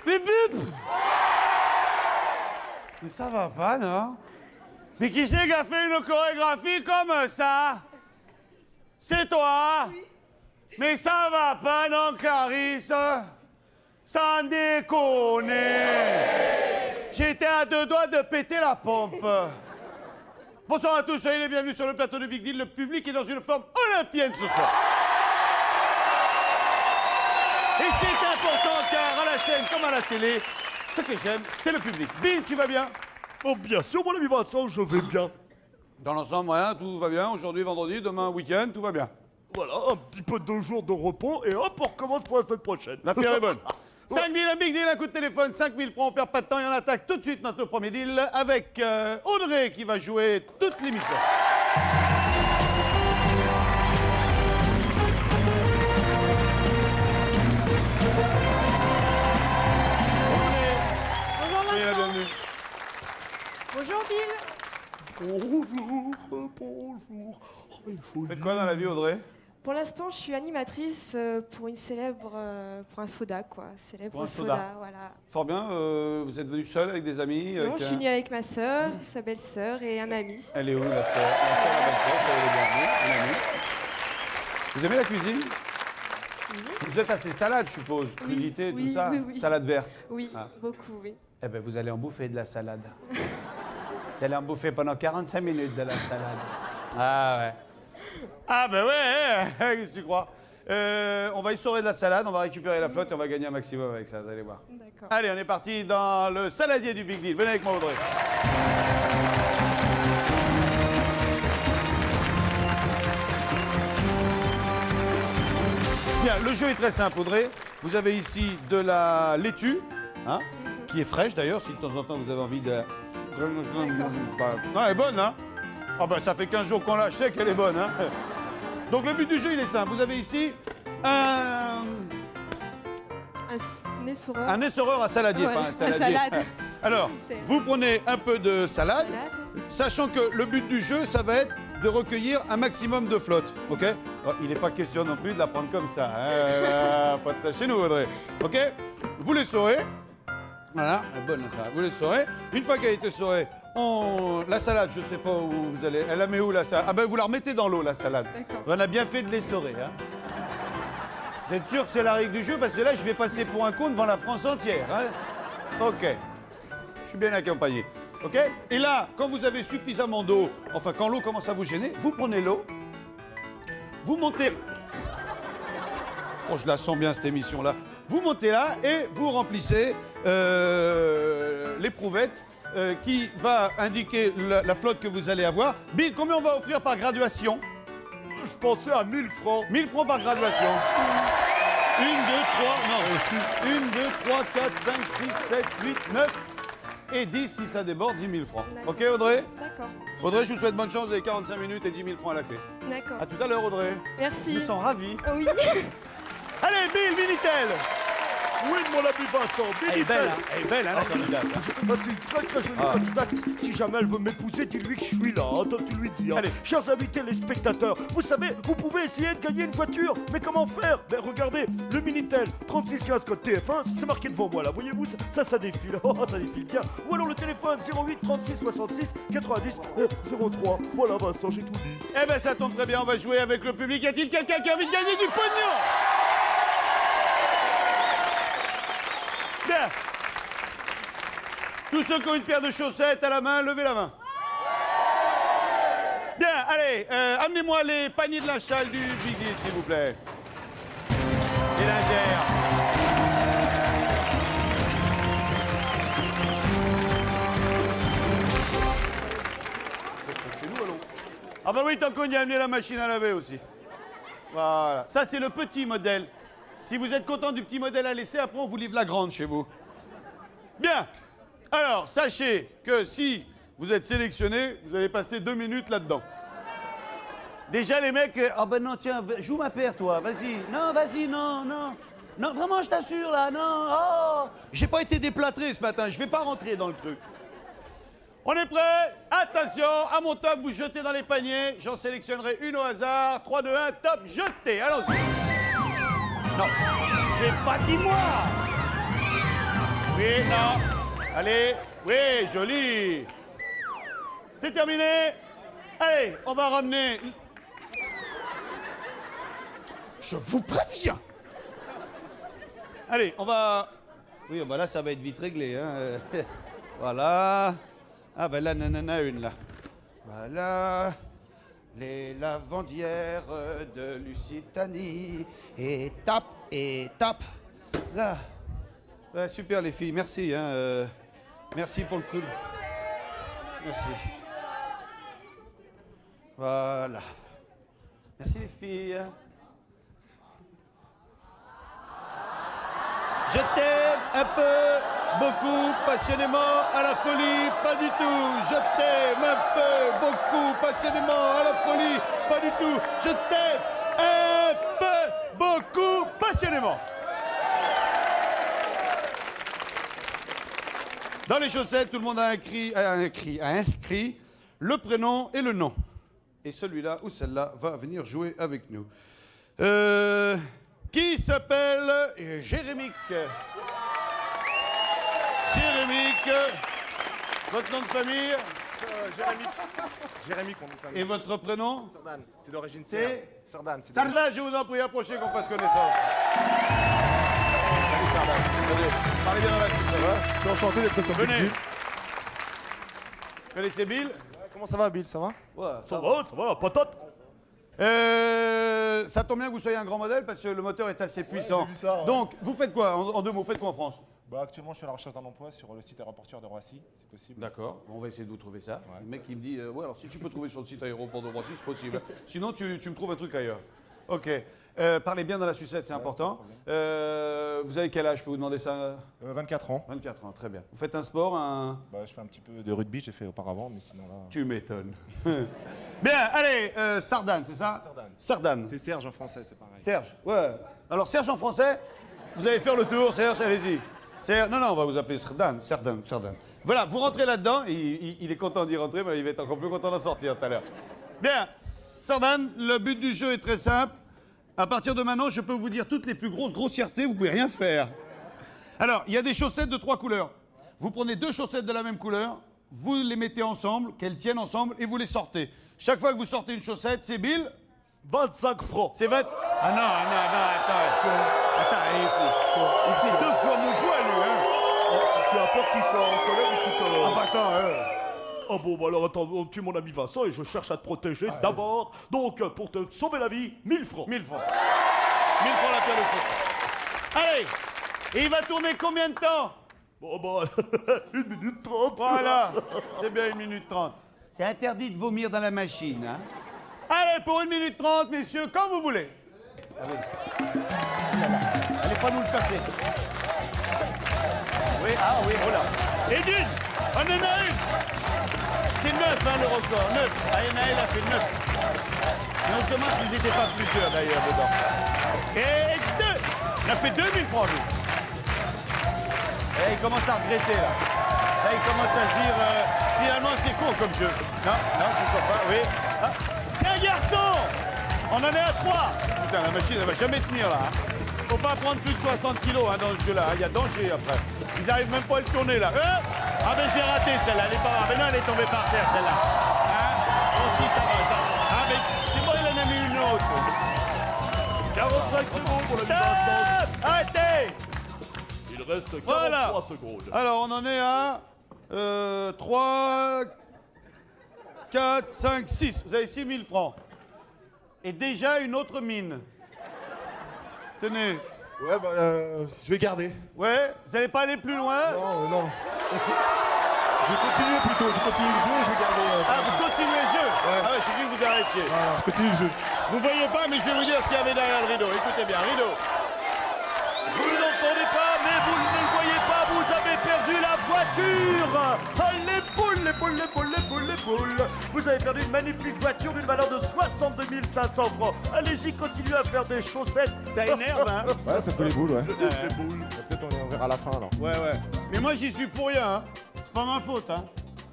Bip bip! Mais ça va pas, non? Mais qui c'est qui a fait une chorégraphie comme ça? C'est toi? Oui. Mais ça va pas, non, Clarisse? Sans déconner! J'étais à 2 doigts de péter la pompe. Bonsoir à tous, soyez les bienvenus sur le plateau de Big Deal. Le public est dans une forme olympienne ce soir. Et c'est important car à la scène comme à la télé, ce que j'aime, c'est le public. Bill, tu vas bien? Oh bien sûr, mon ami Vincent, je vais bien. Dans l'ensemble, rien, tout va bien. Aujourd'hui, vendredi, demain, week-end, tout va bien. Voilà, un petit peu 2 jours de repos et hop, on recommence pour la semaine prochaine. L'affaire est bonne. 5 000, un big deal, un coup de téléphone, 5 000 francs, on perd pas de temps et on attaque tout de suite notre premier deal avec Audrey qui va jouer toute l'émission. Bonjour Soyez la Vincent. bienvenue. Bonjour Bill. Bonjour. Faites quoi dans la vie, Audrey? Pour l'instant, je suis animatrice pour une célèbre, pour un soda quoi, célèbre Pour un soda, soda. voilà. Fort bien, vous êtes venu seul avec des amis? Non, avec je suis venue avec ma sœur, sa belle-sœur et un ami. Elle est où, la sœur? La sœur, la belle-sœur, soyez les bienvenus, un ami. Vous aimez la cuisine? Oui. Vous êtes assez salade, je suppose, crudité, oui, tout ça? oui, oui. Salade verte? Oui, Ah. beaucoup, oui. Eh bien, vous allez en bouffer de la salade. Vous allez en bouffer pendant 45 minutes de la salade. Ah ouais. Ah ben ouais, qu'est-ce que tu crois? On va essorer de la salade, on va récupérer la flotte et on va gagner un maximum avec ça, vous allez voir. D'accord. Allez, on est parti dans le saladier du Big Deal. Venez avec moi, Audrey. Bien, le jeu est très simple, Audrey. Vous avez ici de la laitue, hein, qui est fraîche d'ailleurs, si de temps en temps vous avez envie de... Non, elle est bonne, hein? Ah ben, ça fait 15 jours qu'on l'a, je sais qu'elle est bonne, hein? Donc le but du jeu, il est simple. Vous avez ici un essoreur. un essoreur à saladier, Voilà, pas un à saladier. salade. Alors, C'est- vous prenez un peu de salade, Salade. sachant que le but du jeu, ça va être de recueillir un maximum de flotte, ok? Oh, il n'est pas question non plus de la prendre comme ça, hein? Pas de ça chez nous, Audrey. Ok? Vous l'essorez. Voilà, elle est bonne la salade. Vous l'essorez. Une fois qu'elle a été essorée, la salade, je sais pas où vous allez. Elle la met où la salade? Ah ben vous la remettez dans l'eau, la salade. D'accord. On a bien fait de l'essorer, hein? Vous êtes sûr que c'est la règle du jeu? Parce que là, je vais passer pour un con devant la France entière, hein? Ok. Je suis bien accompagné. Ok? Et là, quand vous avez suffisamment d'eau, enfin quand l'eau commence à vous gêner, vous prenez l'eau, vous montez. Oh, je la sens bien cette émission-là. Vous montez là et vous remplissez l'éprouvette qui va indiquer la flotte que vous allez avoir. Bill, combien on va offrir par graduation? Je pensais à 1000 francs. 1000 francs par graduation. 1, 2, 3, non. 1, 2, 3, 4, 5, 6, 7, 8, 9 et 10 si ça déborde, 10 000 francs. D'accord. Ok, Audrey? D'accord. Audrey, je vous souhaite bonne chance, vous avez 45 minutes et 10 000 francs à la clé. D'accord. À tout à l'heure, Audrey. Je Merci. me sens ravi. Oui. Allez, Bill, Minitel. Oui, mon ami Vincent, Elle est belle, hein? Elle est belle, hein, la Ah, candidate. Ah, c'est une très très jolie Ah. candidate. Si jamais elle veut m'épouser, dis-lui que je suis là. Attends, tu lui dis. Hein. Allez. Chers invités, les spectateurs, vous savez, vous pouvez essayer de gagner une voiture. Mais comment faire? Ben regardez, le Minitel 3615 code TF1, c'est marqué devant moi là. Voyez-vous, ça défile. Oh, ça défile bien. Ou alors le téléphone 08 36 66 90 03. Voilà, Vincent, j'ai tout dit. Eh ben, ça tombe très bien, on va jouer avec le public. Y a-t-il quelqu'un qui a envie de gagner du pognon? Bien. Tous ceux qui ont une paire de chaussettes à la main, levez la main. Bien, allez, amenez-moi les paniers de linge sale du Big Deal, s'il vous plaît. Les lingères. Chez nous, allons. Ah bah oui, tant qu'on y a amené la machine à laver aussi. Voilà. Ça, c'est le petit modèle. Si vous êtes content du petit modèle à laisser, après, on vous livre la grande chez vous. Bien. Alors, sachez que si vous êtes sélectionné, vous allez passer 2 minutes là-dedans. Déjà, les mecs... Ah ben non, tiens, joue ma paire, toi, vas-y. Non, vas-y, non, non. Non, vraiment, je t'assure, là, non. Oh, j'ai pas été déplâtré ce matin, je vais pas rentrer dans le truc. On est prêt? Attention, à mon top, vous jetez dans les paniers. J'en sélectionnerai une au hasard. 3, 2, 1, top, jetez. Allons-y. Non, j'ai pas dit moi. Oui, non. Allez, oui, joli. C'est terminé. Allez, on va ramener... Je vous préviens. Allez, on va... Oui, bah là, ça va être vite réglé. Hein. Voilà. Ah, ben là, nanana, une, là. Voilà. Les lavandières de Lusitanie. Et tape. Là. Ouais, super, les filles. Merci. Hein. Merci pour le coup. Merci. Voilà. Merci, les filles. Je t'aime un peu, beaucoup, passionnément, à la folie, pas du tout. Je t'aime un peu, beaucoup, passionnément, à la folie, pas du tout. Je t'aime un peu, beaucoup, passionnément. Dans les chaussettes, tout le monde a inscrit le prénom et le nom. Et celui-là ou celle-là va venir jouer avec nous. Qui s'appelle Jérémique. Jérémique. Votre nom de famille? Jérémique, mon nom de famille. Et votre prénom? Sardan, c'est d'origine C'est Sardan. Sardan, je vous en prie, approchez qu'on fasse connaissance. Salut Sardan. Salut. Parlez bien dans la suite, ça va? Je suis enchanté d'être sur Venez. Bill. Vous connaissez Bill? Comment ça va, Bill? Ça va? Ouais, Ça va, patate. Ça tombe bien que vous soyez un grand modèle parce que le moteur est assez puissant. j'ai vu ça, ouais. Donc, vous faites quoi en 2 mots? Vous faites quoi en France? Bah, actuellement, je suis à la recherche d'un emploi sur le site aéroportuaire de Roissy, c'est possible. D'accord, on va essayer de vous trouver ça. Ouais. Le mec il me dit, ouais alors si tu peux trouver sur le site aéroport de Roissy, c'est possible. Sinon tu me trouves un truc ailleurs. Ok, parlez bien dans la sucette, c'est important. Vous avez quel âge, je peux vous demander ça? 24 ans. 24 ans, très bien. Vous faites un sport, Bah, je fais un petit peu de rugby, j'ai fait auparavant, mais sinon là... Tu m'étonnes. Bien, allez, Sardan, c'est ça? Sardan. Sardan. C'est Serge en français, c'est pareil. Serge, ouais. Alors Serge en français, vous allez faire le tour, Serge, allez-y. Non, on va vous appeler Sardan. Voilà, vous rentrez là-dedans, il est content d'y rentrer, mais il va être encore plus content d'en sortir tout à l'heure. Bien, Sardan, le but du jeu est très simple. À partir de maintenant, je peux vous dire toutes les plus grosses grossièretés, vous pouvez rien faire. Alors, il y a des chaussettes de 3 couleurs. Vous prenez 2 chaussettes de la même couleur, vous les mettez ensemble, qu'elles tiennent ensemble, et vous les sortez. Chaque fois que vous sortez une chaussette, c'est Bill. 25 francs. C'est votre... Ah non, attends, il fait 2 fois mon poids, lui, hein. Tu as peur qu'il soit en colère ou qu'il te... Ah bah attends, Ah bon, bah alors attends, tu es mon ami Vincent et je cherche à te protéger d'abord. Donc, pour te sauver la vie, 1000 francs. 1000 francs. 1000 francs la paire de chaussettes. Allez. Et il va tourner combien de temps? Bon, bah, 1 minute 30. Voilà. C'est bien 1 minute 30. C'est interdit de vomir dans la machine, hein. Allez, pour 1 minute 30, messieurs, quand vous voulez. Ah oui. Allez pas nous le casser. Oui, ah oui, voilà. Et d'une, on en a une. C'est 9, hein, le record. 9. Ah, Naël a fait 9. Et on se demande s'ils n'étaient pas plusieurs, d'ailleurs, dedans. Et 2. Il a fait 2000 francs, lui. Et il commence à regretter, là. Là, il commence à se dire, finalement, c'est con comme jeu. Non, pourquoi pas, oui. Ah, c'est un garçon. On en est à 3. Putain, la machine, elle va jamais tenir, là. Hein. Faut pas prendre plus de 60 kilos hein, dans ce jeu-là. Il y a danger, après. Ils arrivent même pas à le tourner, là. Ah, ben, je l'ai raté, celle-là. Elle est pas... Ah, ben non, elle est tombée par terre, celle-là. Hein? Bon, si, ça va, ça. Ah, mais c'est moi, il en a mis une autre. 45 secondes pour l'ami Vincent. Stop! Arrêtez! Il reste 43 Voilà. secondes. Alors, on en est à 3, 4, 5, 6. Vous avez 6 000 francs. Et déjà une autre mine. Tenez. Ouais, bah, je vais garder. Ouais, vous n'allez pas aller plus loin? Non. Je vais continuer plutôt, je continue le jeu et je vais garder... Ah, vous continuez le jeu? Ouais. Ah ouais, j'ai cru que vous arrêtiez. Voilà, je continue le jeu. Vous voyez pas, mais je vais vous dire ce qu'il y avait derrière le rideau. Écoutez bien, rideau. Vous ne l'entendez pas, mais vous ne le voyez pas, vous avez perdu la voiture. Ah, les boules. Vous avez perdu une magnifique voiture d'une valeur de 62 500 francs. Allez-y, continuez à faire des chaussettes. Ça énerve, hein? Ouais, ça fait les boules, ouais. Ouais. Peut-être on verra à la fin, alors. Ouais. Mais moi, j'y suis pour rien, hein. C'est pas ma faute, hein.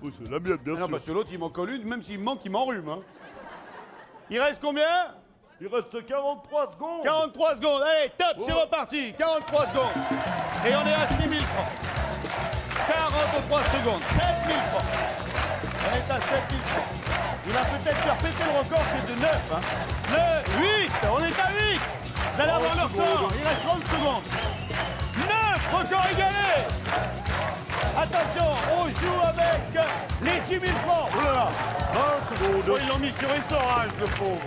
Oui, c'est la mienne, bien Ah non, sûr. parce que l'autre, il m'en colle une, même s'il me manque, il m'enrhume. Hein. Il reste combien? Il reste 43 secondes. 43 secondes. Allez, top, c'est Oh. reparti. 43 secondes. Et on est à 6 000 francs. 43 secondes. 7 000 francs. On est à 7 000 francs. Il va peut-être faire péter le record qui est de 9. Hein. 8. On est à 8. Vous allez avoir le 30 record. secondes. Il reste 30 secondes. 9. Record égalé. Attention, on joue avec les 10 000 francs. Oh là là. 20 secondes. Oh, ils l'ont mis sur essorage, le pauvre.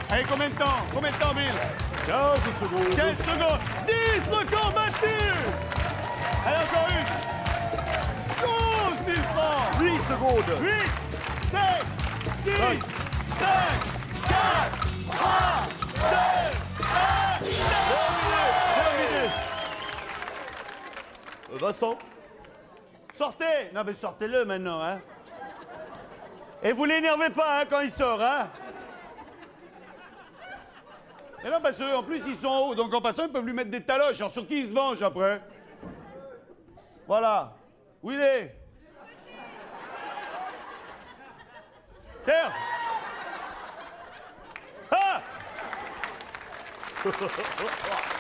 Allez, combien de temps? Combien de temps, Bill? 15 secondes. 15 secondes. 10 records battus. Allez, encore une. 12 000 francs. 8 secondes. 8, 7, 6, 5, 4, 3, 2, 1. Terminé. Vincent. Sortez. Non, mais sortez-le maintenant, hein. Et vous l'énervez pas, hein, quand il sort, hein. Mais non, parce qu'en plus, ils sont en haut, donc en passant, ils peuvent lui mettre des taloches. Alors, sur qui il se venge après? Voilà. Où il est? Serge? Ah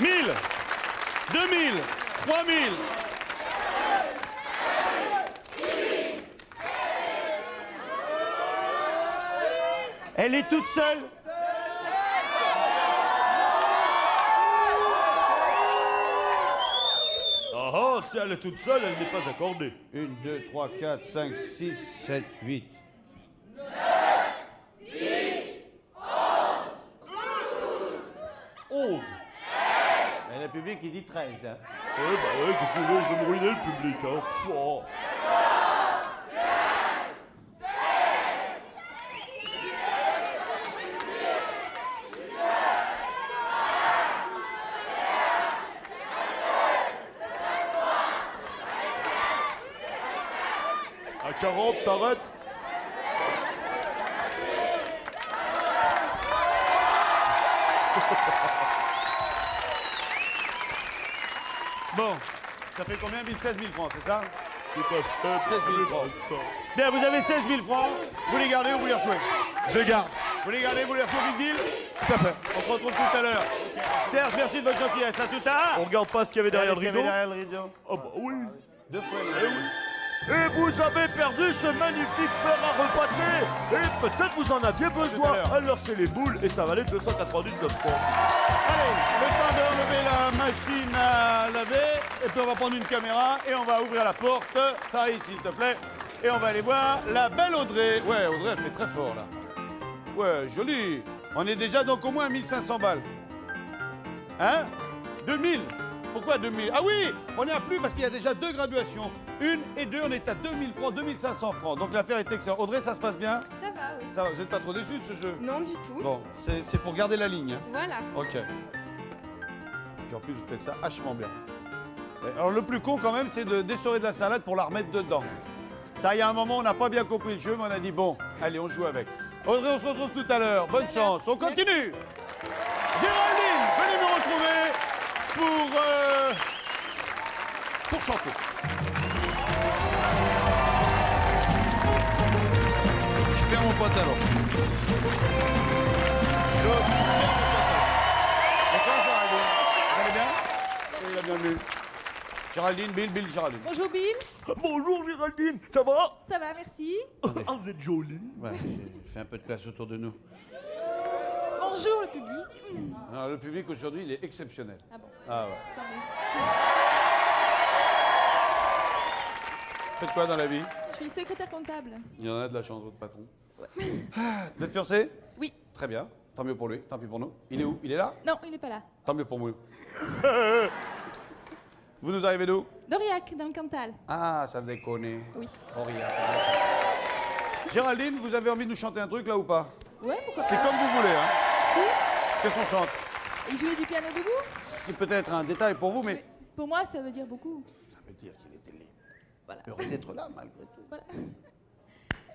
1000, 2000, 3000. Elle est toute seule. Ah ah, si elle est toute seule, elle n'est pas accordée. 1, 2, 3, 4, 5, 6, 7, 8. 11. Et le public, il dit 13. Hein. Ouais, bah ouais, qu'est-ce que vous voulez, je vais me ruiner le public, hein. Pouah. À 40, t'arrêtes. Bon, ça fait combien? 16 000 francs, c'est ça? Tout à fait. 16 000 francs. Bien, vous avez 16 000 francs. Vous les gardez ou vous les rejouez? Je les garde. Vous les gardez, vous les rejouez, Big Deal? Tout à fait. On se retrouve tout à l'heure. Serge, merci de votre gentillesse. À tout à l'heure. On regarde pas ce qu'il y avait derrière le Qu'est-ce qu'il y rideau. avait derrière le rideau? Ah bah oui. Deux fois. Et vous avez perdu ce magnifique fer à repasser. Et peut-être vous en aviez besoin. l'heure. Alors c'est les boules et ça valait 299 francs. Allez, le temps de relever la machine à laver. Et puis on va prendre une caméra et on va ouvrir la porte. Farid, s'il te plaît. Et on va aller voir la belle Audrey. Ouais, Audrey, elle fait très fort là. Ouais, joli. On est déjà donc au moins à 1500 balles. Hein? 2000. Pourquoi 2000? Ah oui, on est à plus parce qu'il y a déjà 2 graduations. 1 et 2, on est à 2000 francs, 2500 francs. Donc l'affaire est excellente. Audrey, ça se passe bien? Ça va, oui. Ça va, vous n'êtes pas trop déçus de ce jeu? Non, du tout. Bon, c'est pour garder la ligne. Hein. Voilà. Ok. Et puis en plus, vous faites ça hachement bien. Alors le plus con quand même, c'est de dessorer de la salade pour la remettre dedans. Ça, il y a un moment, on n'a pas bien compris le jeu, mais on a dit bon, allez, on joue avec. Audrey, on se retrouve tout à l'heure. Bonne Tout à l'heure. chance. On continue. Géraldine, venez nous retrouver pour chanter. Je perds mon pantalon. Je perds mon pantalon. Bonsoir Géraldine. Vous allez bien? Soyez la bienvenue. Géraldine, Bill, Géraldine. Bonjour Bill, Bonjour Géraldine, ça va? ça va, merci. Ah, vous êtes jolie. Ouais, fais un peu de place autour de nous. Bonjour le public. Alors, le public aujourd'hui, il est exceptionnel. Ah bon, Ah ouais. tant mieux. Faites quoi dans la vie? Je suis secrétaire comptable. Il y en a de la chance, votre patron. Ah, vous êtes fiancé? Oui. Très bien. Tant mieux pour lui, tant pis pour nous. Il est où? Il est là? Non, il n'est pas là. Tant mieux pour nous. Vous nous arrivez d'où? Doriac, dans le Cantal. Ah, ça déconne. Oui. Aurillac. Géraldine, vous avez envie de nous chanter un truc là ou pas? Ouais, pourquoi C'est pas. comme vous voulez, hein. Si. Qu'est-ce qu'on chante? Et jouer du piano debout? C'est peut-être un détail pour vous, mais Pour moi, ça veut dire beaucoup. ça veut dire qu'il était libre. Voilà. Heureux d'être là malgré tout. Voilà.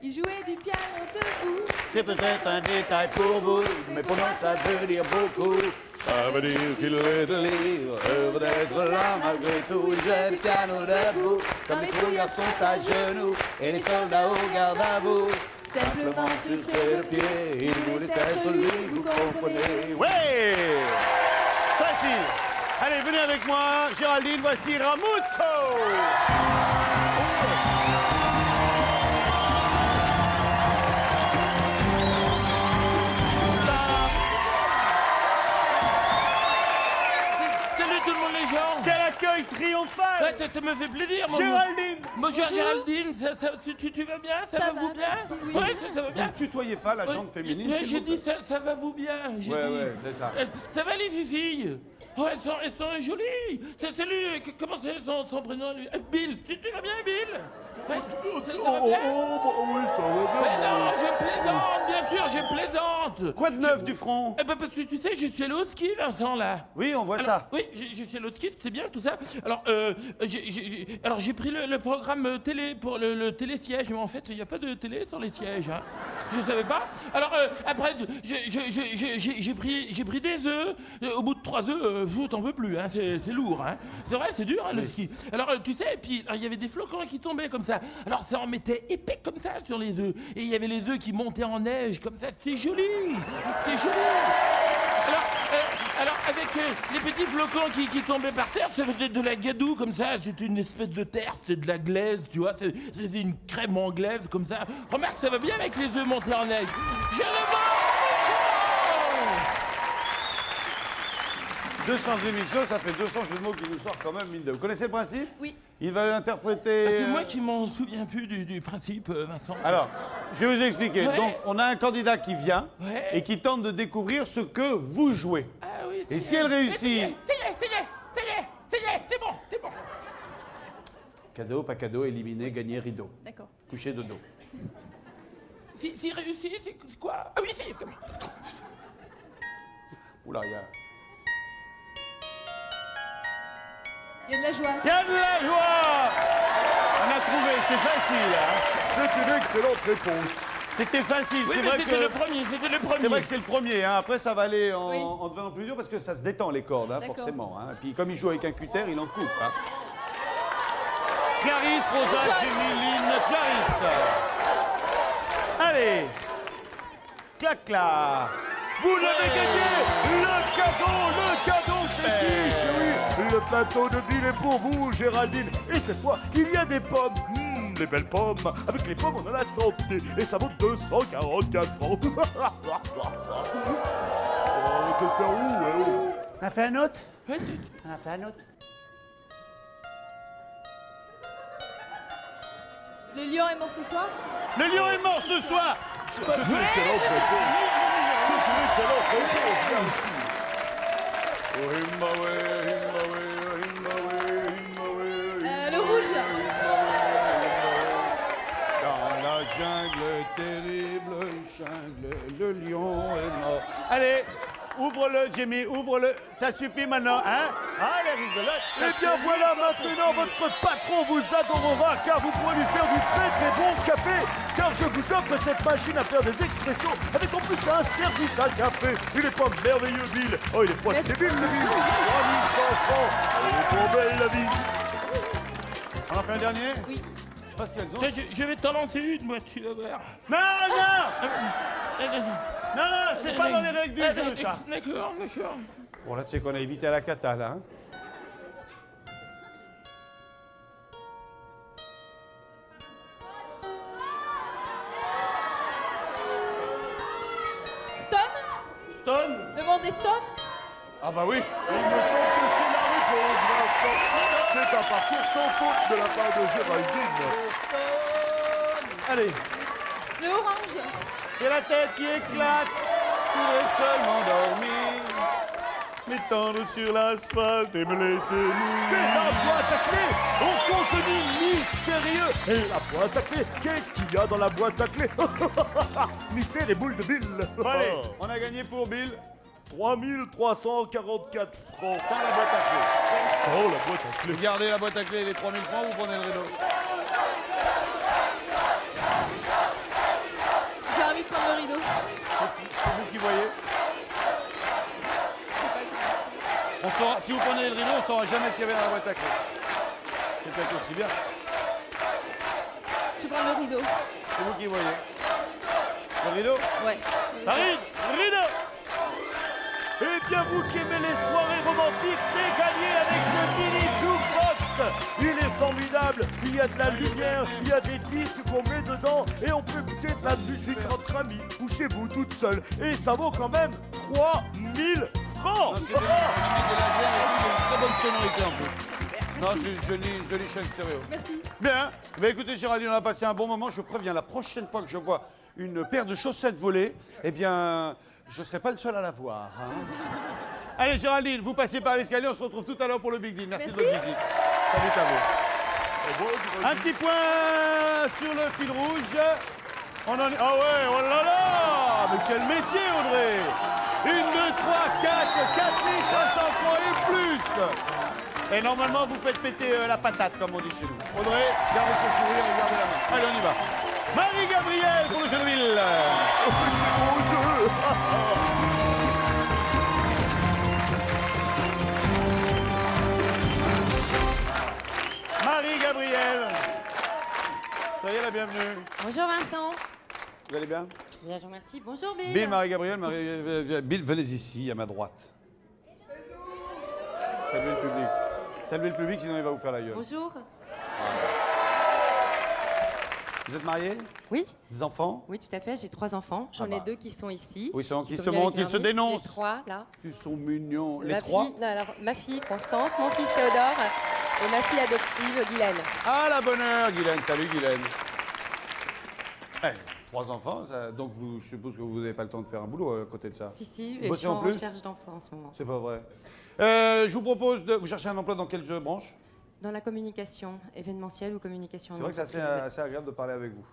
Il jouait du piano debout. C'est peut-être un détail pour vous, mais pour nous ça veut dire beaucoup. Ça veut dire qu'il est heureux d'être là malgré tout. Il jouait du piano debout, comme les fouillards sont à genoux et les soldats au garde à vous. Simplement sur ses deux pieds, il voulait être lui, vous comprenez. Ouais! Facile! Allez, venez avec moi, Géraldine, voici Ramucho! Salut tout le monde les gens. Quel accueil triomphal! Ouais, ça me fait plaisir, mon Géraldine! Bonjour Géraldine, tu vas bien? Ça va vous bien? merci, oui. Ouais, ça va Vous bien. ne tutoyez pas la jante féminine, Ouais, s'il j'ai vous plaît. dit ça va vous bien. J'ai Ouais, dit. ouais, c'est ça. Ça va les filles? Oh, elles sont jolies. C'est lui, comment c'est son prénom lui? Bill, tu vas bien Bill? Ouais, ça va bien? Oui, ça va Mais non, je plaisante, bien sûr, je plaisante. Quoi de neuf du front? Eh ben parce que tu sais, je suis allé au ski, Vincent, là. Oui, on voit Alors, ça. Oui, je suis allé au ski, c'est bien tout ça. Alors, j'ai pris le programme télé pour le télésiège, mais en fait, il n'y a pas de télé sur les sièges. Hein. Je savais pas. Alors, après, j'ai pris des œufs. Au bout de 3 œufs, je t'en veux plus. Hein. C'est lourd. Hein. C'est vrai, c'est dur, hein, le ski. Alors, tu sais, puis il y avait des flocons qui tombaient comme ça. Alors, ça en mettait épais comme ça sur les œufs. Et il y avait les œufs qui montaient en neige comme ça. C'est joli. C'est joli. Alors, avec les petits flocons qui tombaient par terre, ça faisait de la gadoue comme ça. C'était une espèce de terre, c'était de la glaise, tu vois. C'était une crème anglaise comme ça. Remarque, ça va bien avec les œufs montés en neige. Je le mange, 200 émissions, ça fait 200 jeux de mots qui nous sortent quand même, mine de. Vous connaissez le principe? Oui. Il va interpréter. C'est moi qui m'en souviens plus du principe, Vincent. Alors, je vais vous expliquer. Ouais. Donc, on a un candidat qui vient Ouais. et qui tente de découvrir ce que vous jouez. Ah oui, Et c'est si elle bien. réussit- Ça y est, c'est bon. Cadeau, pas cadeau, éliminé, gagné, rideau. D'accord. Coucher de dos. Si réussit, c'est quoi? Ah oui, c'est bon. Oula, il y a. Il y a de la joie. Il y a de la joie! On a trouvé, c'était facile. Hein. C'est une excellente réponse. C'était facile, Oui, c'est mais vrai c'était que. le premier. C'est vrai que c'est le premier, hein. Après ça va aller en, Oui. en devenant plus dur parce que ça se détend les cordes, hein, D'accord. forcément. Hein. Et puis comme il joue avec un cutter, il en coupe. Hein. Clarisse, Rosa, Jéméline, Clarisse. Allez. Clac, clac. Vous l'avez gagné! Le cadeau festif! Oui, le plateau de Bill est pour vous, Géraldine. Et cette fois, il y a des pommes. Les belles pommes. Avec les pommes, on a la santé. Et ça vaut 244 francs. Oh, que faire où? On a fait un autre? Ouais, On a fait un autre? Le lion est mort ce soir. Le lion est mort ce soir. C'est une excellente réponse. C'est une excellente réponse. Le rouge. Dans la jungle terrible, jungle, le lion est mort. Allez, ouvre-le, Jimmy, ouvre-le. Ça suffit maintenant, hein? Allez, rigolote. Eh bien voilà, maintenant votre patron vous adorera car vous pourrez lui faire du très très bon café. Car je vous offre cette machine à faire des expressions avec en plus un service à café. Il est pas merveilleux, Bill. Oh, il est pas débile, le Bill. 3100 francs. Elle est pas belle, la vie. On en fait un dernier? Oui. Je sais pas ce qu'elles ont. tiens, je vais t'en lancer une, moi, tu vas voir. Non, non! Non, non, c'est pas dans les règles du jeu, ça. D'accord. Bon, là, tu sais qu'on a évité à la cata, là. Hein? Stone. Stone? Le monde est Stone. Ah bah oui. Il me semble que c'est la réponse, Vincent. C'est un parcours sans faute de la part de Géraldine. Allez. Le orange. J'ai la tête qui éclate. Je voudrais seulement dormir. M'étendre sur l'asphalte et me laisser mourir. C'est la boîte à clés au contenu mystérieux. Et la boîte à clés, qu'est-ce qu'il y a dans la boîte à clés? Mystère et boule de Bill. Bon, allez, on a gagné pour Bill 3344 francs. sans la boîte à clés. Oh, la boîte à clés. Vous gardez la boîte à clés, les 3000 francs, vous prenez le rideau. qui voyez. On saura, si vous prenez le rideau, on saura jamais s'il y avait dans la boîte à clés. C'est peut-être aussi bien. Je prends le rideau. C'est vous qui voyez. Le rideau? Ouais. Farine, rideau. Eh bien, vous qui aimez les soirées romantiques, c'est gagné avec ce mini jukebox. Il est formidable. Il y a de la lumière, il y a des disques qu'on met dedans et on peut écouter de la musique entre amis ou chez vous toute seule. Et ça vaut quand même 3000 francs. Non, c'est des lasers et puis une très bonne sonorité en plus. Non, c'est joli chaîne stéréo. Merci. Bien. Mais écoutez, Géraldine, on a passé un bon moment. Je vous préviens, la prochaine fois que je vois une paire de chaussettes voler, eh bien, je ne serai pas le seul à la voir. Hein. Allez, Géraldine, vous passez par l'escalier. On se retrouve tout à l'heure pour le Big Deal. Merci de votre visite. Salut à vous. Un petit point sur le fil rouge. On en est... Ah ouais, oh là là! Mais quel métier, Audrey! 1, 2, 3, 4, 4500 francs et plus! Et normalement, vous faites péter la patate, comme on dit chez nous. Audrey, gardez ce sourire et gardez la main. Allez, on y va. Marie-Gabrielle pour le jeu de ville. Marie-Gabrielle. Soyez la bienvenue. Bonjour Vincent. Vous allez bien? Bien, je vous remercie. Bonjour Bill. Bill, Marie-Gabrielle, Bill, venez ici, à ma droite. Saluez le public. Saluez le public, sinon il va vous faire la gueule. Bonjour. Vous êtes mariés? Oui, Des enfants? oui, tout à fait. J'ai 3 enfants. J'en Ah bah. ai 2 qui sont ici. Oui, qui se venus montrent, avec qui leur se mari. dénoncent. Les 3, là. Ils sont mignons. Les Ma trois? fille, non, alors, ma fille Constance, mon fils Théodore et ma fille adoptive Guylaine. Ah, la bonne heure, Guylaine. Salut, Guylaine. 3 enfants, donc je suppose que vous n'avez pas le temps de faire un boulot à côté de ça. Si, si, Vous et je bossez suis en en plus? recherche d'emploi en ce moment. C'est pas vrai. Je vous propose de... Vous cherchez un emploi dans quelle branche? Dans la communication événementielle ou communication C'est vrai que c'est assez, entreprise. assez agréable de parler avec vous.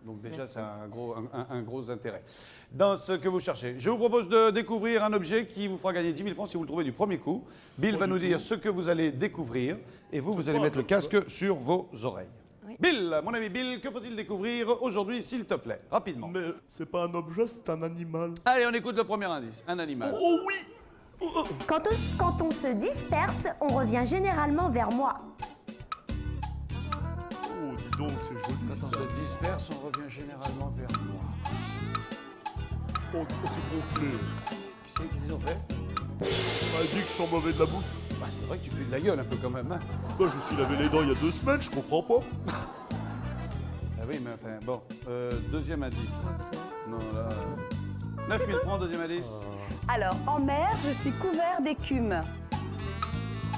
Donc déjà, Merci. c'est un gros intérêt. Dans ce que vous cherchez, je vous propose de découvrir un objet qui vous fera gagner 10 000 francs si vous le trouvez du premier coup. Bill va nous dire ce que vous allez découvrir et vous allez mettre le casque sur vos oreilles. Oui. Bill, mon ami Bill, que faut-il découvrir aujourd'hui, s'il te plaît? Rapidement. Mais c'est pas un objet, c'est un animal. Allez, on écoute le premier indice. Un animal. Oh oui. Quand on se disperse, on revient généralement vers moi. Oh, dis donc, c'est joli. Quand on ça. se disperse, on revient généralement vers moi. Oh, t'es gonflé. Qui qu'ils ont fait? On m'a dit que je sens mauvais de la bouche. Bah, c'est vrai que tu pues de la gueule un peu quand même. Hein. Bah, je me suis lavé les dents il y a 2 semaines, je comprends pas. Ah oui, mais enfin, bon. Deuxième indice. Non, là... 9 000 francs, deuxième indice. Alors, en mer, je suis couvert d'écume.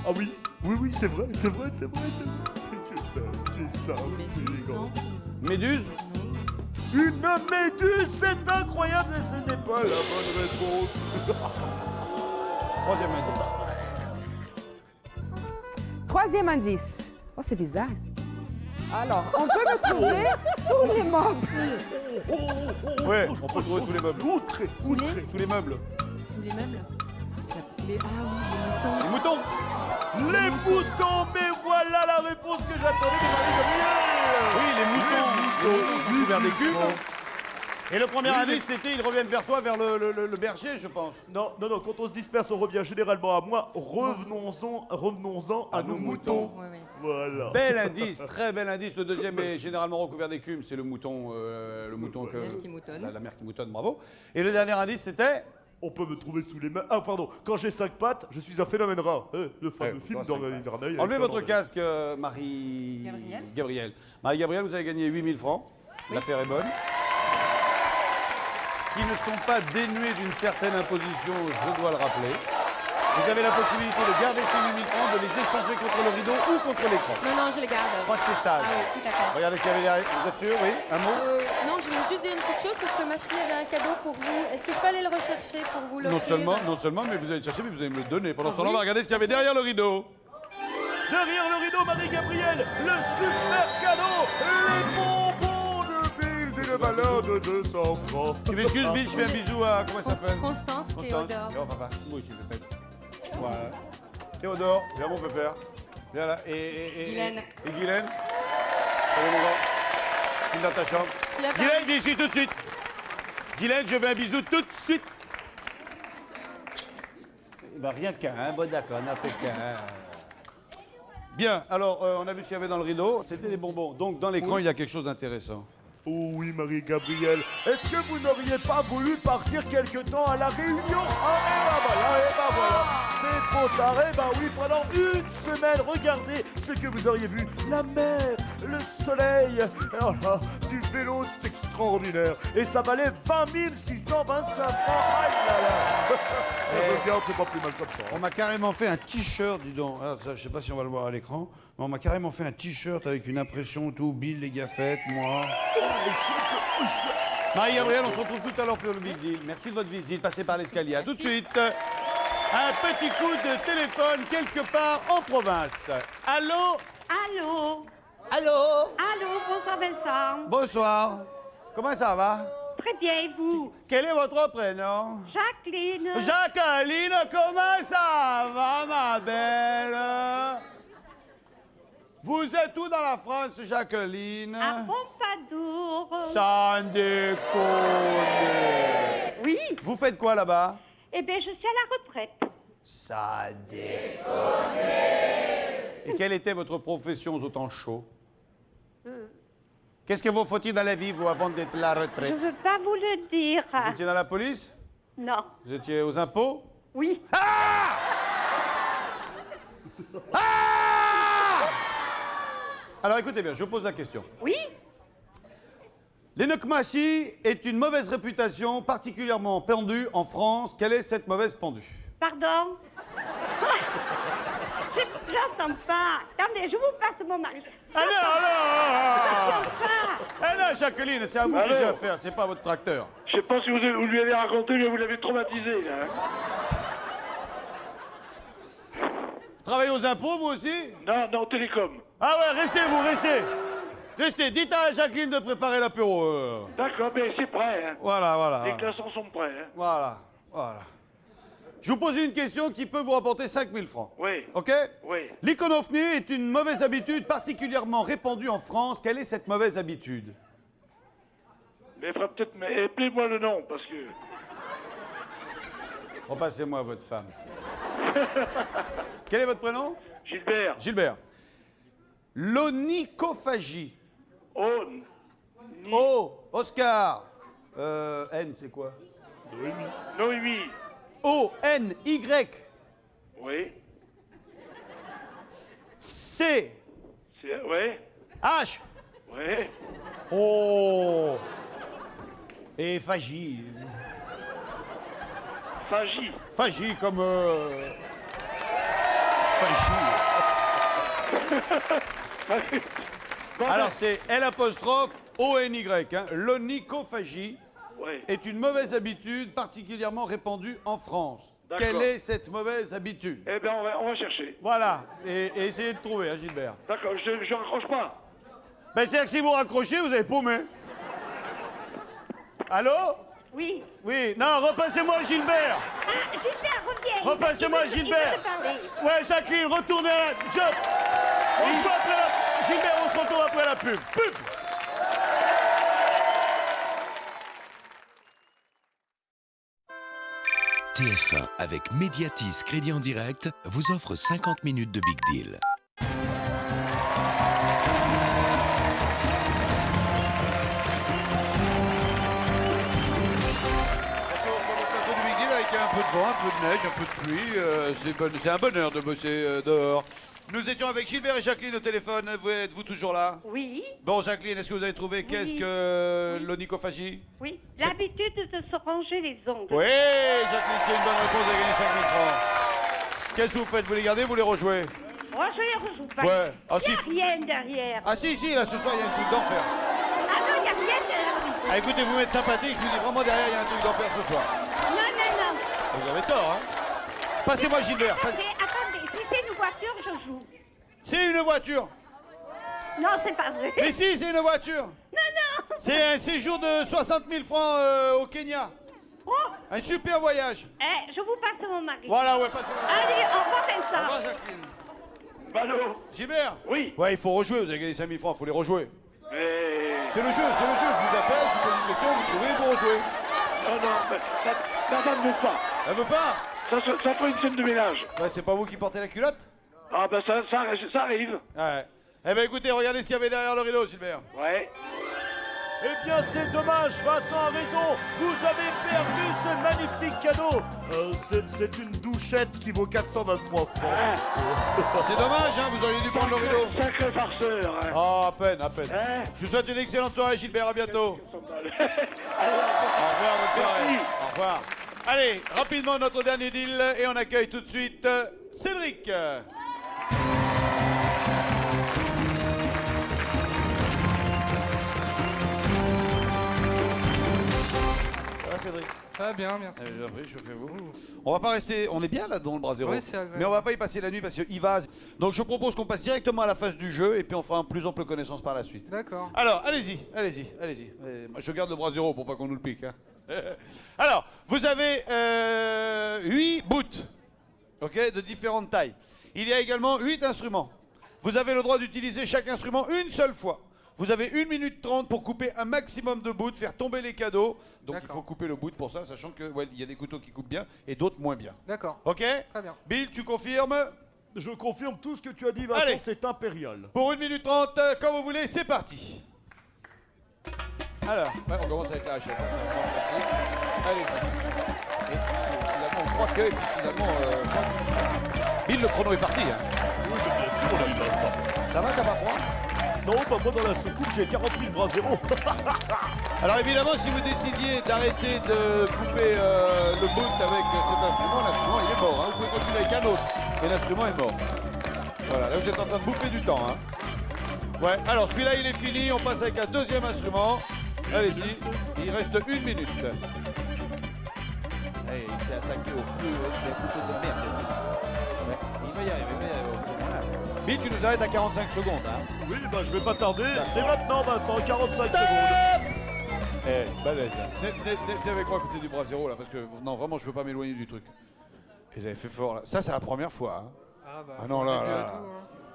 Ah oui, oui, c'est vrai, c'est vrai, c'est vrai, c'est vrai. Tu es sale, tu es élégant. Non, Méduse? Une méduse, c'est incroyable, mais ce n'est pas la bonne réponse. Troisième indice. Troisième indice. Oh, c'est bizarre. Alors, on peut le trouver sous les meubles. Ouais, on peut le trouver sous les meubles. Outré, outré. Sous les meubles. sous les meubles. Ah oui, Les moutons. Les moutons, mais voilà la réponse que j'attendais de Marie-Gabrielle. Oui, les moutons. Les moutons sont couverts d'écume. Bon. Et le premier Oui, indice, c'était ils reviennent vers toi, vers le berger, je pense. Non, quand on se disperse, on revient généralement à moi. Revenons-en à nos moutons. oui, oui. Voilà. Bel indice, très bel indice. Le deuxième est généralement recouvert d'écume, c'est le mouton que... Mère qui moutonne. La mère qui moutonne, bravo. Et le dernier indice, c'était... On peut me trouver sous les mains. Ah, pardon, quand j'ai 5 pattes, je suis un phénomène rare. Le fameux film toi, d'Henri Verneuil. Enlevez avec votre Fernand casque, Marie... Gabrielle. Marie-Gabrielle, vous avez gagné 8 000 francs. L'affaire est bonne. Qui ne sont pas dénués d'une certaine imposition, je dois le rappeler. Vous avez la possibilité de garder ces 8 000 francs, de les échanger contre le rideau ou contre l'écran. Non, je les garde. Je crois que c'est sage. Ah oui, tout à fait. Regardez ce qu'il y avait derrière. Vous êtes sûr, oui? Un mot? Non, je voulais juste dire une petite chose parce que ma fille avait un cadeau pour vous. Est-ce que je peux aller le rechercher pour vous l'offrir? Non seulement, mais vous allez le chercher, mais vous allez me le donner. Pendant ce temps-là, oui. on va regarder ce qu'il y avait derrière le rideau. Derrière le rideau, Marie-Gabrielle, le super cadeau, les bonbons de Bill d'une valeur de 200 francs. Tu m'excuses, Bill, je fais un bisou à... Comment ça s'appelle? Constance, Théodore. Oh, papa. Moi aussi, peut-être. Voilà. Théodore, viens mon pépère. Viens là. Et Guylaine. Et Guylaine. Allez, mon grand. Viens dans ta chambre. Tu l'as pas Guylaine, vu? viens ici tout de suite. Guylaine, je veux un bisou tout de suite. Bah, rien qu'un, hein. Bon, d'accord, on a fait qu'un. Bien, alors, on a vu ce qu'il y avait dans le rideau. C'était les bonbons. Donc, dans l'écran, il y a quelque chose d'intéressant. Oh oui, Marie-Gabrielle, est-ce que vous n'auriez pas voulu partir quelque temps à La Réunion? Ah, et ben voilà, c'est trop tard. Eh ben oui, pendant une semaine, regardez ce que vous auriez vu. La mer, le soleil, oh là, du vélo, c'est extraordinaire. Et ça valait 20 625 francs. Aïe là là. Regarde, c'est pas plus mal comme ça. On m'a carrément fait un t-shirt, dis donc. Ah, ça, je sais pas si on va le voir à l'écran, mais on m'a carrément fait un t-shirt avec une impression tout, Bill, les gaffettes, moi. Marie-Gabrielle, on se retrouve tout à l'heure pour le Big Deal. Merci de votre visite. Passez par l'escalier. À tout de suite. Un petit coup de téléphone quelque part en province. Allô? Allô? Allô? Allô, bonsoir Vincent. Bonsoir. Comment ça va? Très bien, et vous? Quel est votre prénom? Jacqueline. Jacqueline, comment ça va, ma belle? Vous êtes où dans la France, Jacqueline? À Pompadour. Sans déconner. Oui. Vous faites quoi là-bas? Eh bien, je suis à la retraite. Ça déconne. Et quelle était votre profession au temps chaud? Qu'est-ce que vous faut-il dans la vie, vous, avant d'être à la Je retraite? ne veux pas vous le dire. Vous étiez dans la police? Non. Vous étiez aux impôts? Oui. Ah! Ah! Alors écoutez bien, je vous pose la question. Oui. L'énocmatie est une mauvaise réputation particulièrement pendue en France. Quelle est cette mauvaise pendue? Pardon? J'entends pas. Attendez, je vous passe mon mari. Ah non, J'entends pas. Ah non, Jacqueline, c'est à vous que j'ai affaire, c'est pas votre tracteur. Je sais pas si vous lui avez raconté, mais vous l'avez traumatisé, là. Vous travaillez aux impôts, vous aussi? Non, télécom. Ah ouais, restez, vous, restez. Restez, dites à Jacqueline de préparer l'apéro. D'accord, mais c'est prêt, hein. Voilà. Les glaçons sont prêts, hein. Voilà. Je vous pose une question qui peut vous rapporter 5 000 francs. Oui. OK? Oui. L'iconophonie est une mauvaise habitude particulièrement répandue en France. Quelle est cette mauvaise habitude? Mais il faudra peut-être... Appelez-moi le nom, parce que... Repassez-moi votre femme. Quel est votre prénom? Gilbert. Gilbert. L'onychophagie. Oscar. N, c'est quoi? Noémie. O-N-Y. Oui. C. Oui. H. Oui. Oh. Et phagie. Phagie. Phagie comme... Phagie. Alors c'est L''O-N-Y. Hein. L'onychophagie est une mauvaise habitude particulièrement répandue en France. Quelle est cette mauvaise habitude? Eh bien, on va chercher. Voilà. Et essayez de trouver, hein, Gilbert. D'accord, je raccroche pas. Ben, c'est-à-dire que si vous raccrochez, vous avez paumé. Allô? Oui. Oui. Non, repassez-moi Gilbert. Ah, Gilbert, reviens. Repassez-moi Gilbert. Ouais, Jacqueline, retournez à la... On se voit après la... Gilbert, on se retrouve après la pub. Pub. TF1 avec Mediatis Crédit en Direct vous offre 50 minutes de Big Deal. Avec un peu de vent, un peu de neige, un peu de pluie, c'est un bonheur de bosser dehors. Nous étions avec Gilbert et Jacqueline au téléphone. Êtes-vous toujours là? Oui. Bon, Jacqueline, est-ce que vous avez trouvé qu'est-ce que l'onychophagie? Oui. L'habitude de se ronger les ongles. Oui, Jacqueline, c'est une bonne réponse, vous avez gagné 5 000 francs. Qu'est-ce que vous faites? Vous les gardez, vous les rejouez? Moi, je les rejoue pas. Ouais. Il n'y a rien derrière. Ah si, là, ce soir, il y a un truc d'enfer. Ah non, il n'y a rien derrière. Ah, écoutez, vous m'êtes sympathique, je vous dis vraiment derrière, il y a un truc d'enfer ce soir. Non. Vous avez tort, hein? Passez-moi Gilbert. Attendez, si c'est une voiture, je joue. C'est une voiture. Non, c'est pas vrai. Mais si, c'est une voiture. Non. C'est un séjour de 60 000 francs au Kenya. Oh. Un super voyage. Je vous passe mon mari. Voilà, ouais, passez-moi. Allez, au revoir Vincent. Au revoir Jacqueline. Allô? Gilbert. Oui. Ouais, il faut rejouer, vous avez gagné 5 000 francs, il faut les rejouer. Mais... C'est le jeu, je vous appelle, je vous pose une question, vous trouvez, vous rejouez. Oh non, mais ma femme ne veut pas. Elle veut pas? Ça fait une scène de ménage. Ouais, c'est pas vous qui portez la culotte? Ah ben ça arrive. Ouais. Eh ben écoutez, regardez ce qu'il y avait derrière le rideau, Gilbert. Ouais. Eh bien, c'est dommage, Vincent a raison. Vous avez perdu ce magnifique cadeau. C'est une douchette qui vaut 423 francs. C'est dommage, hein, vous auriez dû prendre le rideau. Sacré farceur. Hein. Oh, à peine, à peine. Hein? Je vous souhaite une excellente soirée, Gilbert, à bientôt. Au revoir, bonne soirée. Au revoir. Allez, rapidement, notre dernier deal, et on accueille tout de suite Cédric. Cédric. Ça va bien, merci. Chauffez-vous. On va pas rester. On est bien là dans le bras zéro. Oui, c'est agréable. Mais on va pas y passer la nuit parce qu'il va. Donc je propose qu'on passe directement à la phase du jeu et puis on fera un plus ample connaissance par la suite. D'accord. Alors, allez-y. Je garde le bras zéro pour pas qu'on nous le pique. Hein. Alors, vous avez 8 bouts, ok, de différentes tailles. Il y a également 8 instruments. Vous avez le droit d'utiliser chaque instrument une seule fois. Vous avez 1 minute 30 pour couper un maximum de bouts, faire tomber les cadeaux. Donc il faut couper le bout pour ça, sachant que il y a des couteaux qui coupent bien et d'autres moins bien. D'accord. Ok? Très bien. Bill, tu confirmes? Je confirme tout ce que tu as dit, Vincent, c'est impérial. Pour 1 minute 30, quand vous voulez, c'est parti. Alors, on commence avec la hachette. Allez, finalement, on croit que finalement, Bill, le chrono est parti. Hein. Oui, bien sûr, on a eu ça. Ça va, t'as pas froid? Non, bah moi dans la soucoupe, j'ai 40 000 bras zéro. Alors évidemment, si vous décidiez d'arrêter de couper le bout avec cet instrument, l'instrument il est mort. Hein. Vous pouvez continuer avec un autre, mais l'instrument est mort. Voilà, là vous êtes en train de bouffer du temps. Hein. Ouais, alors celui-là il est fini, on passe avec un deuxième instrument. Allez-y, il reste 1 minute. Allez, il s'est attaqué au plus, c'est un couteau de merde. Ouais, il va y arriver, Voilà. Bill, tu nous arrêtes à 45 secondes. Hein. Oui, bah je vais pas tarder. C'est maintenant, Vincent, 45 secondes. Eh, balèze. Venez avec moi à côté du bras zéro là, parce que non, vraiment, je veux pas m'éloigner du truc. Ils avaient fait fort là. Ça, c'est la première fois. Hein. Ah non, là.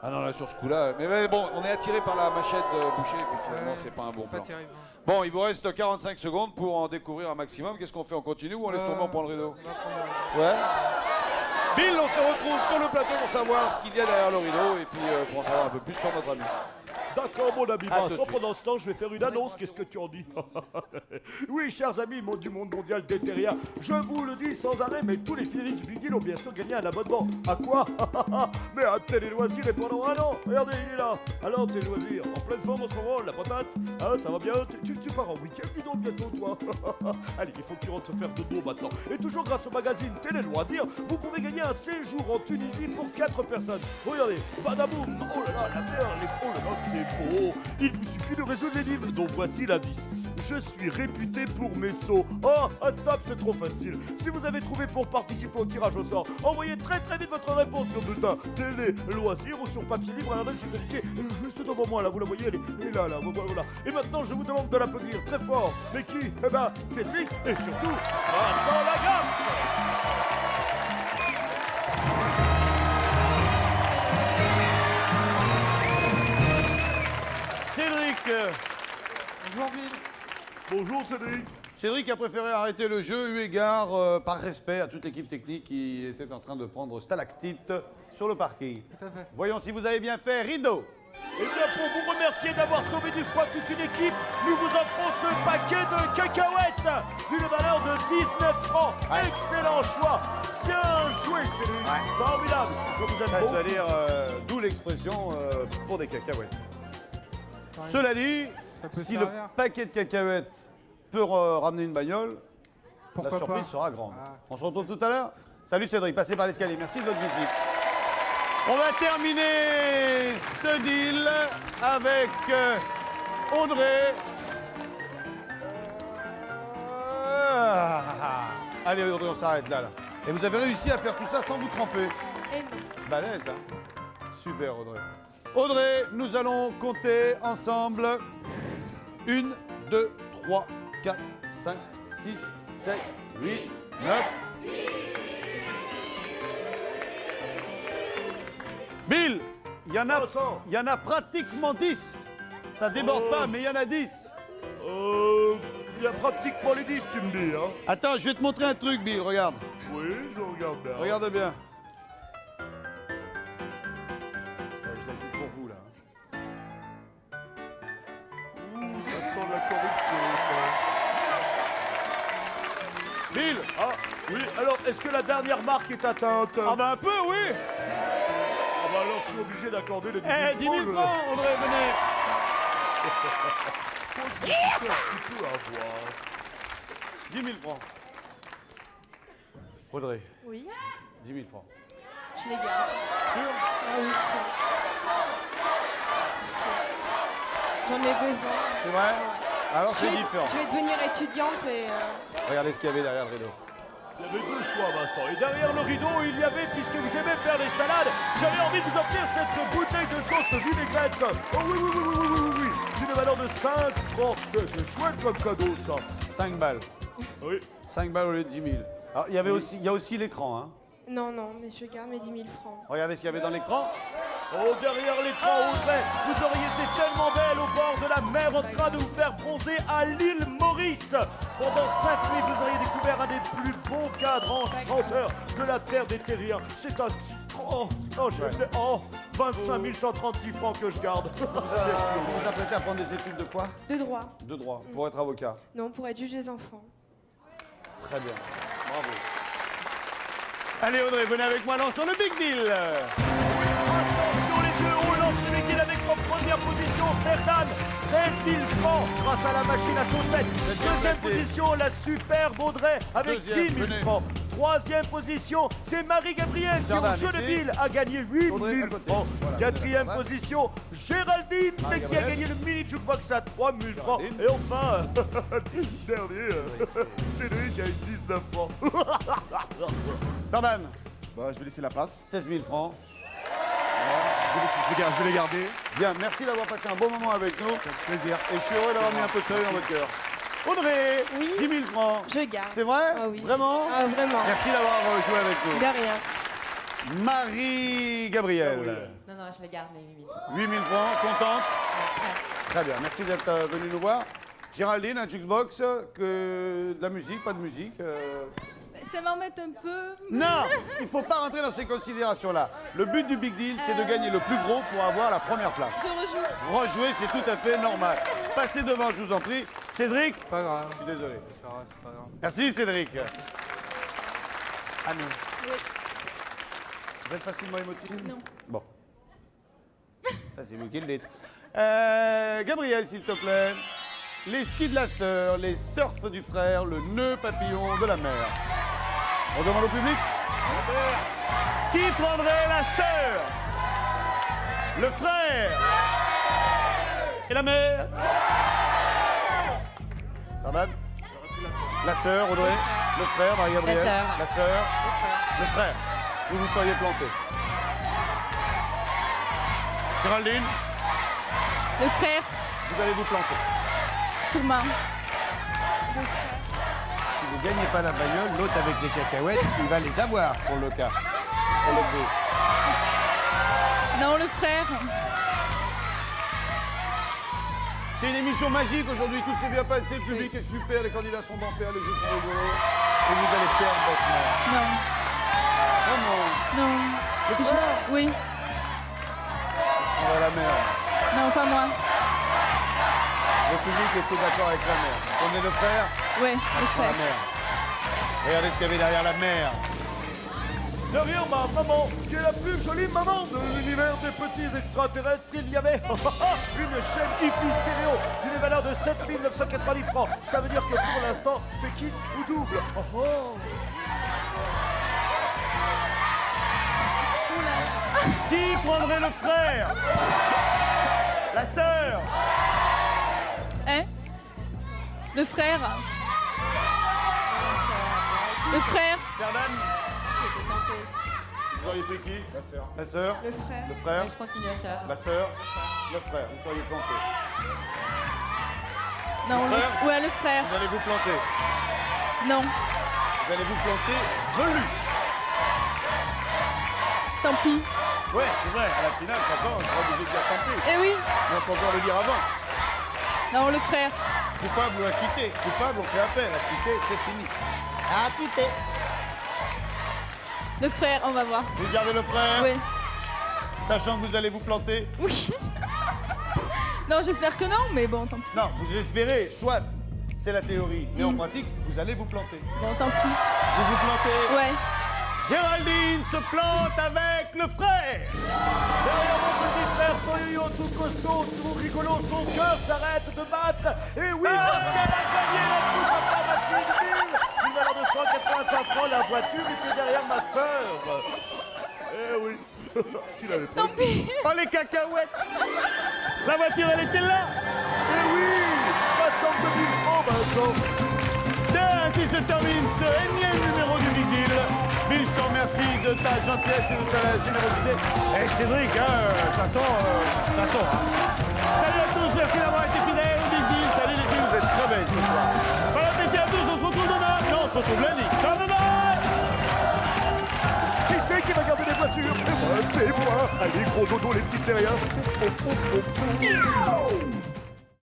Ah non, là, sur ce coup-là. Mais bon, on est attiré par la machette bouchée, et puis finalement, c'est pas un bon plan. Terrible. Bon, il vous reste 45 secondes pour en découvrir un maximum. Qu'est-ce qu'on fait? On continue ou on laisse tomber, on prend le rideau? Ouais. Bill, on se retrouve sur le plateau pour savoir ce qu'il y a derrière le rideau et puis pour en savoir un peu plus sur notre ami. D'accord, mon ami À tout de Vincent, suite. pendant ce temps, je vais faire une annonce. Qu'est-ce que tu en dis? Oui, chers amis du monde mondial des terriens, je vous le dis sans arrêt, mais tous les finalistes du Big Deal ont bien sûr gagné un abonnement. À quoi? Mais à Télé Loisirs et pendant un an. Regardez, il est là. Alors, Télé Loisirs, en pleine forme en ce moment, la patate. Ah, ça va bien? Tu pars en week-end, dis donc, bientôt, toi. Allez, il faut que tu rentres faire de dos maintenant. Et toujours grâce au magazine Télé Loisirs, vous pouvez gagner un séjour en Tunisie pour 4 personnes. Regardez, badaboum. Oh là là, la mer, oh là là, c'est beau. Il vous suffit de résoudre l'énigme. Donc voici l'indice. Je suis réputé pour mes sauts. Oh, stop, c'est trop facile. Si vous avez trouvé pour participer au tirage au sort, envoyez très vite votre réponse sur bulletin Télé Loisirs ou sur papier libre à l'adresse qui est indiquée juste devant moi. Là, vous la voyez, elle est là, voilà. Et maintenant, je vous demande de l'applaudir très fort. Mais qui? Eh ben, Cédric et surtout Vincent Lagaffe. Cédric. Bonjour, Bill. Bonjour, Cédric. Cédric a préféré arrêter le jeu eu égard par respect à toute l'équipe technique qui était en train de prendre stalactite sur le parking. Tout à fait. Voyons si vous avez bien fait. Rideau. Eh bien, pour vous remercier d'avoir sauvé du froid toute une équipe, nous vous offrons ce paquet de cacahuètes d'une valeur de 19 francs. Excellent choix. Bien joué, Cédric. Formidable. Je vous aime beaucoup. C'est-à-dire, d'où l'expression pour des cacahuètes. Cela dit, si le servir. paquet de cacahuètes peut ramener une bagnole, Pourquoi la surprise pas sera grande. Ah. On se retrouve tout à l'heure. Salut Cédric, passez par l'escalier. Merci de votre visite. On va terminer ce deal avec Audrey. Allez Audrey, on s'arrête là. Et vous avez réussi à faire tout ça sans vous tremper. Balèze, hein? Super Audrey. Audrey, nous allons compter ensemble. 1, 2, 3, 4, 5, 6, 7, 8, 9. Bill, il y en a pratiquement 10. Ça déborde pas, mais il y en a 10. Il Il y a pratiquement les 10, tu me dis, hein. Attends, je vais te montrer un truc, Bill, regarde. Oui, je regarde bien. Regarde bien. Je la joue pour vous, là. Ouh, ça sent la corruption, ça. Bill. Ah, oui, alors, est-ce que la dernière marque est atteinte? Ah bah un peu, oui. Ah bah alors, je suis obligé d'accorder les 10 000 Eh, 10 000 francs, Audrey, venez. Un petit peu à voir. 10 000 francs. Audrey, Oui, 10 000 francs. je les garde. Sûr? Ah oui, sûr. Sûr. J'en ai besoin. C'est vrai? Alors Je c'est vais- différent. Je vais devenir étudiante et... Regardez ce qu'il y avait derrière le rideau. Il y avait deux choix, Vincent. Et derrière le rideau, il y avait, puisque vous aimez faire des salades, j'avais envie de vous offrir cette bouteille de sauce vinaigrette. Oh oui, oui, oui, oui, oui, oui, oui. D'une valeur de 5 francs. C'est chouette comme cadeau, ça. 5 balles. Oui. 5 balles au lieu de 10 000. Alors, il y a aussi l'écran, hein. Non, non, mais je garde mes 10 000 francs. Regardez ce qu'il y avait dans l'écran. Oh, derrière l'écran, Audrey, vous auriez été tellement belle au bord de la mer en train de vous faire bronzer à l'île Maurice. Pendant 5 nuits, vous auriez découvert un des plus beaux cadres enchanteurs de la terre des terriens. C'est un... Oh, 25 136 francs que je garde. Vous vous apprêtez à prendre des études de quoi? De droit. De droit, pour être avocat. Non, pour être juge des enfants. Très bien. Bravo. Allez Audrey, venez avec moi, lançons le Big Deal. Attention les yeux, on lance le Big Deal avec en première position Cerdan, 16 000 francs grâce à la machine à chaussettes. Deuxième position, la superbe Audrey avec 10 000 francs. Troisième position, c'est Marie-Gabrielle qui, Cerdan, au jeu de ici. Bill, a gagné 8 000 Audrey, à côté. francs. Voilà, Quatrième Cerdan. position, Géraldine qui a Marie-Gabrielle. gagné le mini jukebox à 3 000 francs. Géraldine. Et enfin, dernier, Cédric avec 19 francs. Sardan, Bah, je vais laisser la place. 16 000 francs. Je vais les garder. Bien, merci d'avoir passé un bon moment avec nous. Plaisir. Et je suis heureux d'avoir mis un peu de sérieux dans votre cœur. Audrey, Oui. 10 000 francs. Je garde. C'est vrai? Ah oui. Vraiment? Ah, vraiment. Merci d'avoir joué avec nous. De rien. Marie-Gabrielle. Non, non, je les garde, mes 8 000. 8 000 francs, contente? Très bien, merci d'être venue nous voir. Géraldine, un jukebox, de la musique, pas de musique. Ça m'embête un peu. Non, il ne faut pas rentrer dans ces considérations-là. Le but du Big Deal, c'est de gagner le plus gros pour avoir la première place. Je rejoue. Rejouer, c'est tout à fait normal. Passez devant, je vous en prie. Cédric, Pas grave. je suis désolé. C'est pas grave. Merci Cédric. Anne. Vous êtes facilement émotive? Non. Bon. Ça, c'est vous qui le dites. Gabriel, s'il te plaît. Les skis de la sœur, les surfs du frère, le nœud papillon de la mère. On demande au public. Qui prendrait la sœur, le frère et la mère? Sardan? La sœur, Audrey. Le frère, Marie-Gabrielle. La sœur. La sœur. Le frère. Vous vous seriez planté. Géraldine, Le frère, vous allez vous planter. sûrement. Si vous ne gagnez pas la bagnole, l'autre avec les cacahuètes, il va les avoir pour le cas. Pour le coup. Non, le frère. C'est une émission magique aujourd'hui, tout s'est bien passé, le public est super, les candidats sont d'enfer, les jeux sont rigolos. Et vous allez perdre votre mère. Non. Vraiment. Non. Le frère, Oui. je prendrai la mère. Non, pas moi. Le public était d'accord avec la mère. On est le frère, Ouais, le on prend la frère. mère. Regardez ce qu'il y avait derrière la mère. Derrière ma maman, qui est la plus jolie maman de l'univers des petits extraterrestres, il y avait une chaîne hi-fi stéréo d'une valeur de 7 990 francs. Ça veut dire que pour l'instant, c'est kit ou double. Oh, oh. Qui prendrait le frère? La sœur? Hein? Le frère. Le frère. Cerdan? Vous auriez pris qui? La sœur. La sœur? Le frère. Le frère? Je continue à ça. La sœur? Le frère. Vous seriez planté. Non, Le frère? Ouais, le frère. Vous allez vous planter. Non. Vous allez vous planter velu. Tant pis. Ouais, c'est vrai. À la finale, de toute façon, on sera obligé de dire tant pis. Eh oui. Mais on peut encore le dire avant. Non, le frère. Coupable ou acquitté. Coupable, on fait appel. Acquitté, c'est fini. Acquitté. Le frère, on va voir. Vous gardez le frère, Oui. sachant que vous allez vous planter. Oui. Non, j'espère que non, mais bon, tant pis. Non, vous espérez, soit, c'est la théorie, mais en pratique, vous allez vous planter. Bon, tant pis. Vous vous plantez. Ouais. Géraldine se plante avec le frère. Derrière mon petit frère Toyo, tout costaud, tout rigolo, son cœur s'arrête de battre. Et oui, parce qu'elle a gagné la course à pharmacie de ville. Une valeur de 185 francs, la voiture était derrière ma sœur. Eh oui. Tu l'avais pas. Tant pis. Oh, les cacahuètes. La voiture, elle était là. Eh oui, 62 000 francs, Vincent. Bien, ainsi se termine ce énième numéro du Big Deal. Bill, je te remercie de ta gentillesse et de ta générosité. Et Cédric, de toute façon, Salut à tous, merci d'avoir été fidèles au Big Deal. Salut les filles, vous êtes très belles ce soir. Bon appétit à tous, on se retrouve demain. Non, on se retrouve lundi. Ciao, bye bye. Qui c'est qui va garder les voitures? C'est moi. Allez, gros dodo, les petits terriens.